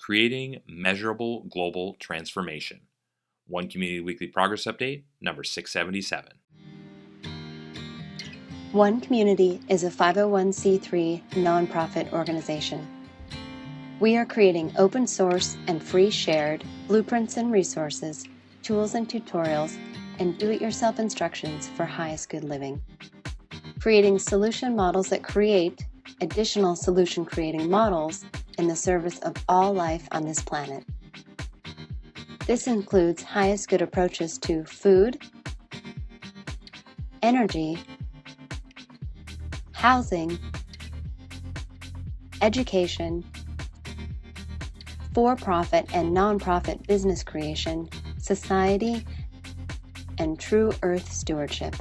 Creating Measurable Global Transformation. One Community Weekly Progress Update, number 677. One Community is a 501c3 nonprofit organization. We are creating open source and free shared blueprints and resources, tools and tutorials, and do-it-yourself instructions for highest good living. Creating solution models that create additional solution creating models in the service of all life on this planet. This includes highest good approaches to food, energy, housing, education, for-profit and non-profit business creation, society, and true earth stewardship.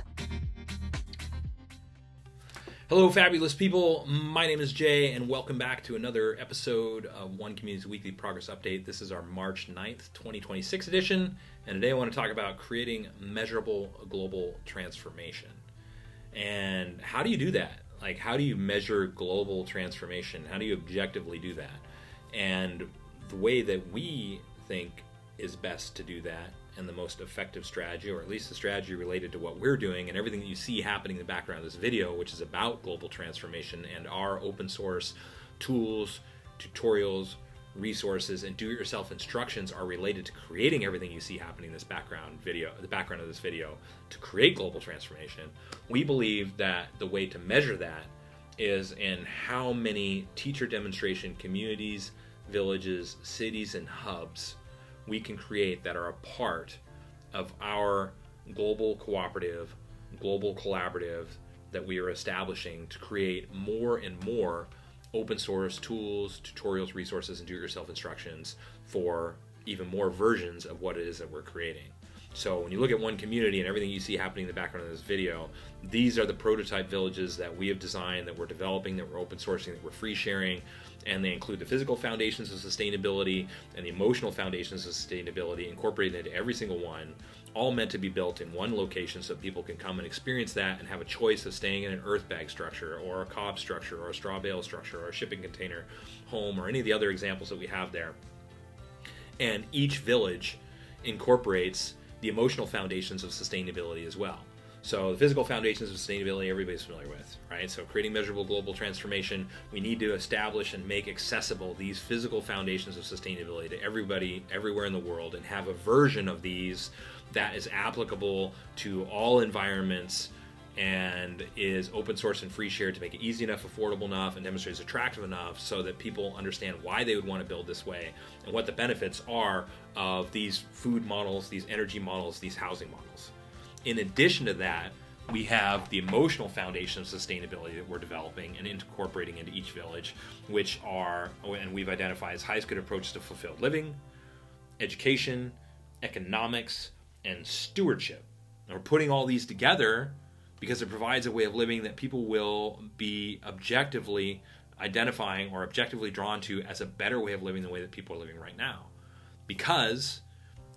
Hello, fabulous people. My name is Jay, and welcome back to another episode of One Community's Weekly Progress Update. This is our March 9th, 2026 edition, and today I want to talk about creating measurable global transformation. And how do you do that? Like, how do you measure global transformation? How do you objectively do that? And the way that we think is best to do that, and the most effective strategy, or at least the strategy related to what we're doing and everything that you see happening in the background of this video, which is about global transformation and our open source tools, tutorials, resources, and do-it-yourself instructions are related to creating everything you see happening in this background video, the background of this video, to create global transformation. We believe that the way to measure that is in how many teacher demonstration communities, villages, cities, and hubs we can create that are a part of our global cooperative, global collaborative that we are establishing to create more and more open source tools, tutorials, resources, and do-it-yourself instructions for even more versions of what it is that we're creating. So when you look at One Community and everything you see happening in the background of this video, these are the prototype villages that we have designed, that we're developing, that we're open sourcing, that we're free sharing, and they include the physical foundations of sustainability and the emotional foundations of sustainability incorporated into every single one, all meant to be built in one location so that people can come and experience that and have a choice of staying in an earth bag structure or a cob structure or a straw bale structure or a shipping container home or any of the other examples that we have there. And each village incorporates the emotional foundations of sustainability as well. So the physical foundations of sustainability everybody's familiar with, right? So creating measurable global transformation, we need to establish and make accessible these physical foundations of sustainability to everybody everywhere in the world and have a version of these that is applicable to all environments and is open source and free shared to make it easy enough, affordable enough, and demonstrates attractive enough so that people understand why they would want to build this way and what the benefits are of these food models, these energy models, these housing models. In addition to that, we have the emotional foundation of sustainability that we're developing and incorporating into each village, which are, and we've identified as highest good approaches to fulfilled living, education, economics, and stewardship. And we're putting all these together because it provides a way of living that people will be objectively identifying or objectively drawn to as a better way of living than the way that people are living right now. Because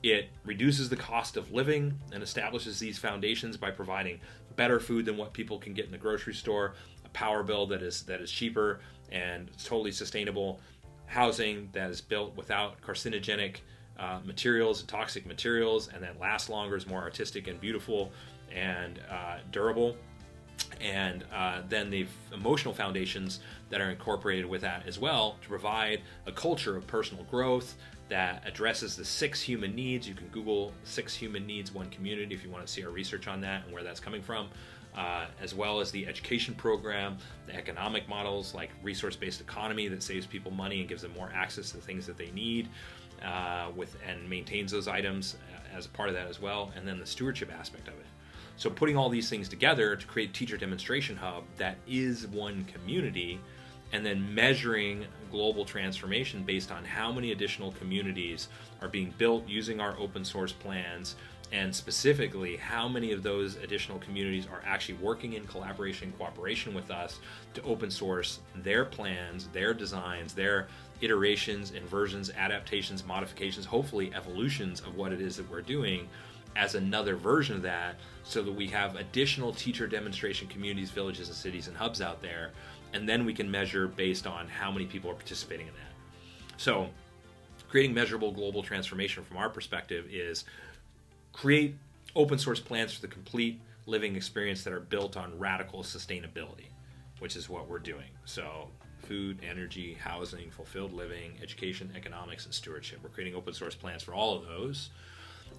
it reduces the cost of living and establishes these foundations by providing better food than what people can get in the grocery store, a power bill that is cheaper and totally sustainable, housing that is built without carcinogenic materials and toxic materials, and that lasts longer, is more artistic and beautiful and durable. And then the emotional foundations that are incorporated with that as well to provide a culture of personal growth that addresses the 6 human needs. You can Google 6 human needs, One Community, if you want to see our research on that and where that's coming from, as well as the education program, the economic models like resource-based economy that saves people money and gives them more access to the things that they need and maintains those items as a part of that as well, and then the stewardship aspect of it. So putting all these things together to create a teacher demonstration hub that is One Community, and then measuring global transformation based on how many additional communities are being built using our open source plans, and specifically how many of those additional communities are actually working in collaboration, cooperation with us to open source their plans, their designs, their iterations, inversions, adaptations, modifications, hopefully evolutions of what it is that we're doing as another version of that, so that we have additional teacher demonstration communities, villages, and cities and hubs out there, and then we can measure based on how many people are participating in that. So creating measurable global transformation from our perspective is create open source plans for the complete living experience that are built on radical sustainability, which is what we're doing. So food, energy, housing, fulfilled living, education, economics, and stewardship. We're creating open source plans for all of those.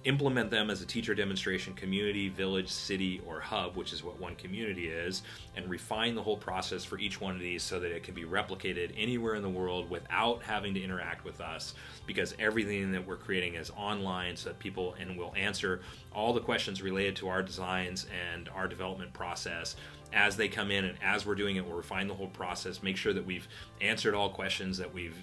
Implement them as a teacher demonstration community, village, city, or hub, which is what one community is, and refine the whole process for each one of these so that it can be replicated anywhere in the world without having to interact with us, because everything that we're creating is online so that people and will answer all the questions related to our designs and our development process as they come in, and as we're doing it, we'll refine the whole process, make sure that we've answered all questions, that we've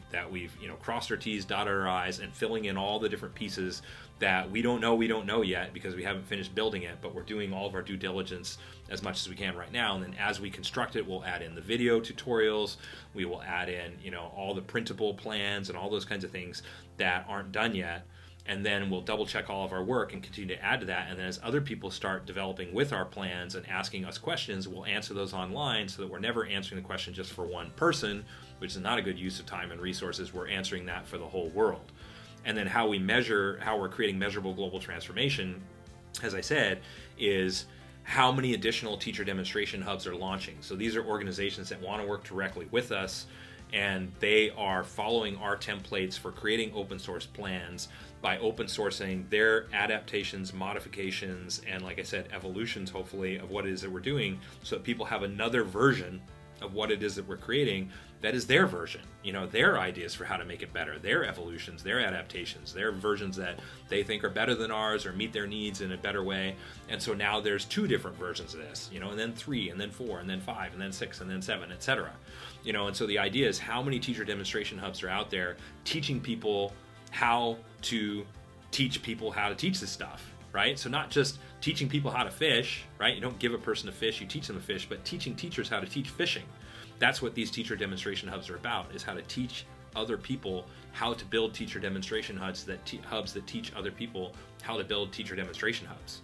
crossed our T's, dotted our I's, and filling in all the different pieces that we don't know yet because we haven't finished building it, but we're doing all of our due diligence as much as we can right now. And then as we construct it, we'll add in the video tutorials, we will add in all the printable plans and all those kinds of things that aren't done yet. And then we'll double check all of our work and continue to add to that. And then as other people start developing with our plans and asking us questions, we'll answer those online so that we're never answering the question just for one person, which is not a good use of time and resources. We're answering that for the whole world. And then how we're creating measurable global transformation, as I said, is how many additional teacher demonstration hubs are launching. So these are organizations that want to work directly with us, and they are following our templates for creating open source plans by open sourcing their adaptations, modifications, and like I said, evolutions, hopefully, of what it is that we're doing, so that people have another version of what it is that we're creating that is their version, their ideas for how to make it better, their evolutions, their adaptations, their versions that they think are better than ours or meet their needs in a better way. And so now there's 2 different versions of this, and then 3, and then 4, and then 5, and then 6, and then 7, etc. And so the idea is how many teacher demonstration hubs are out there teaching people how to teach people how to teach this stuff, right? So not just teaching people how to fish, right? You don't give a person a fish, you teach them a fish, but teaching teachers how to teach fishing. That's what these teacher demonstration hubs are about, is how to teach other people how to build teacher demonstration hubs that teach other people how to build teacher demonstration hubs.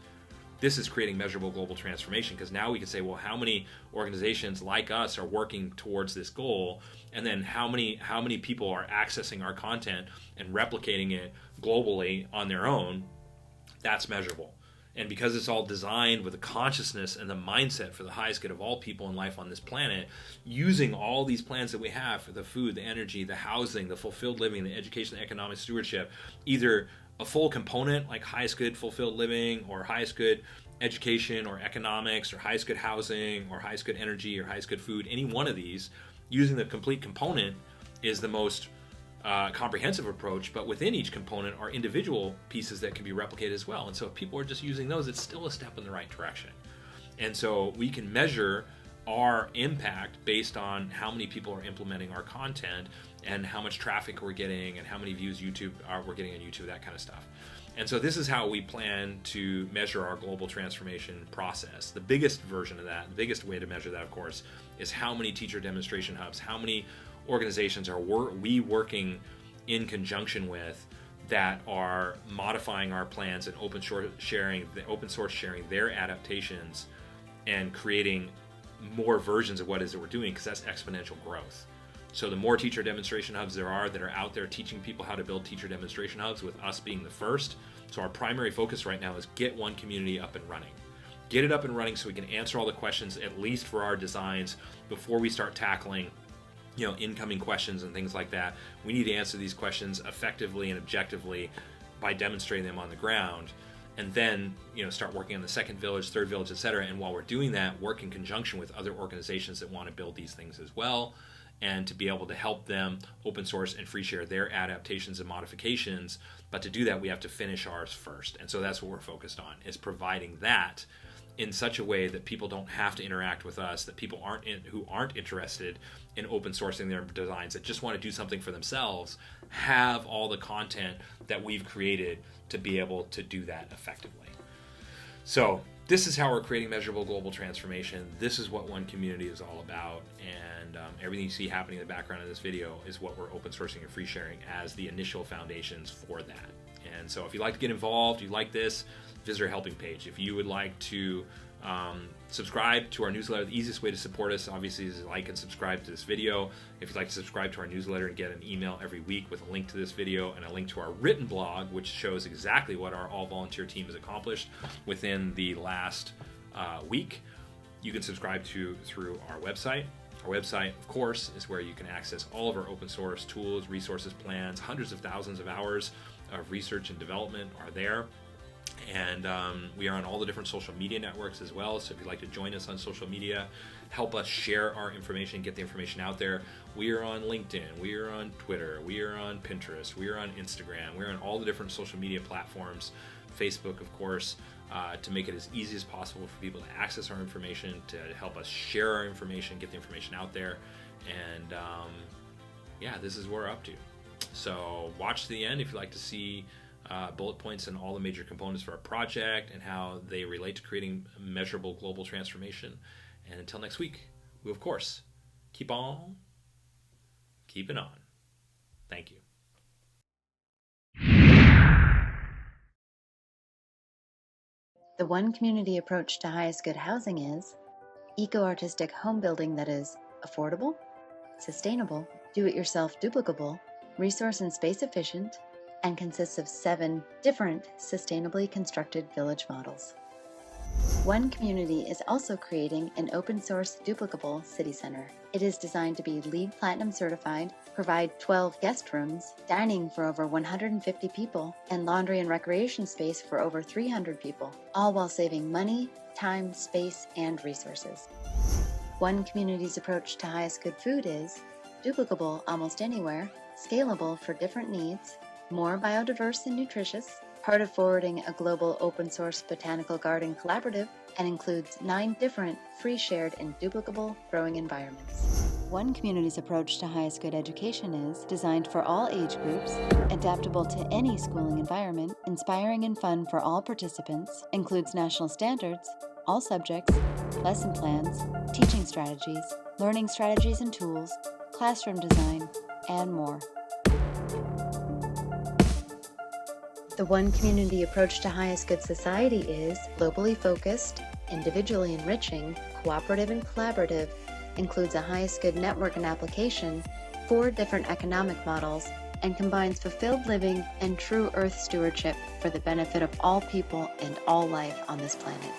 This is creating measurable global transformation, because now we can say, well, how many organizations like us are working towards this goal, and then how many people are accessing our content and replicating it globally on their own. That's measurable. And because it's all designed with the consciousness and the mindset for the highest good of all people in life on this planet, using all these plans that we have for the food, the energy, the housing, the fulfilled living, the education, the economic stewardship, either a full component like highest good fulfilled living, or highest good education or economics, or highest good housing, or highest good energy, or highest good food, any one of these, using the complete component is the most comprehensive approach, but within each component are individual pieces that can be replicated as well. And so if people are just using those, it's still a step in the right direction. And so we can measure our impact based on how many people are implementing our content, and how much traffic we're getting, and how many views we're getting on YouTube, that kind of stuff. And so this is how we plan to measure our global transformation process. The biggest version of that, the biggest way to measure that, of course, is how many teacher demonstration hubs, how many organizations are we working in conjunction with that are modifying our plans and open source sharing their adaptations and creating more versions of what it is that we're doing, because that's exponential growth. So the more teacher demonstration hubs there are that are out there teaching people how to build teacher demonstration hubs, with us being the first. So our primary focus right now is get one community up and running. Get it up and running so we can answer all the questions, at least for our designs, before we start tackling incoming questions and things like that. We need to answer these questions effectively and objectively by demonstrating them on the ground, and then start working on the second village, third village, etc. And while we're doing that, work in conjunction with other organizations that want to build these things as well, and to be able to help them open source and free share their adaptations and modifications. But to do that, we have to finish ours first. And so that's what we're focused on, is providing that in such a way that people don't have to interact with us, that people who aren't interested in open sourcing their designs, that just want to do something for themselves, have all the content that we've created to be able to do that effectively. So this is how we're creating measurable global transformation. This is what One Community is all about, and everything you see happening in the background of this video is what we're open sourcing and free sharing as the initial foundations for that. And so if you'd like to get involved, you like this, visit our helping page. If you would like to subscribe to our newsletter, the easiest way to support us obviously is like and subscribe to this video. If you'd like to subscribe to our newsletter and get an email every week with a link to this video and a link to our written blog, which shows exactly what our all-volunteer team has accomplished within the last week, you can subscribe through our website. Our website, of course, is where you can access all of our open source tools, resources, plans. Hundreds of thousands of hours of research and development are there. And we are on all the different social media networks as well. So if you'd like to join us on social media, help us share our information, get the information out there. We are on LinkedIn, we are on Twitter, we are on Pinterest, we are on Instagram, we're on all the different social media platforms, Facebook, of course, to make it as easy as possible for people to access our information, to help us share our information, get the information out there. And yeah, this is what we're up to. So watch to the end if you'd like to see bullet points and all the major components for our project and how they relate to creating measurable global transformation. And until next week, we, of course, keep on keeping on. Thank you. The one community approach to highest good housing is eco-artistic home building that is affordable, sustainable, do-it-yourself duplicable, resource and space efficient, and consists of 7 different sustainably constructed village models. One Community is also creating an open-source duplicable city center. It is designed to be LEED Platinum certified, provide 12 guest rooms, dining for over 150 people, and laundry and recreation space for over 300 people, all while saving money, time, space, and resources. One Community's approach to highest good food is duplicable almost anywhere, scalable for different needs, more biodiverse and nutritious, part of forwarding a global open-source botanical garden collaborative, and includes 9 different free, shared, and duplicable growing environments. One Community's approach to highest good education is designed for all age groups, adaptable to any schooling environment, inspiring and fun for all participants, includes national standards, all subjects, lesson plans, teaching strategies, learning strategies and tools, classroom design, and more. The One Community approach to highest good society is globally focused, individually enriching, cooperative and collaborative, includes a highest good network and application, 4 different economic models, and combines fulfilled living and true earth stewardship for the benefit of all people and all life on this planet.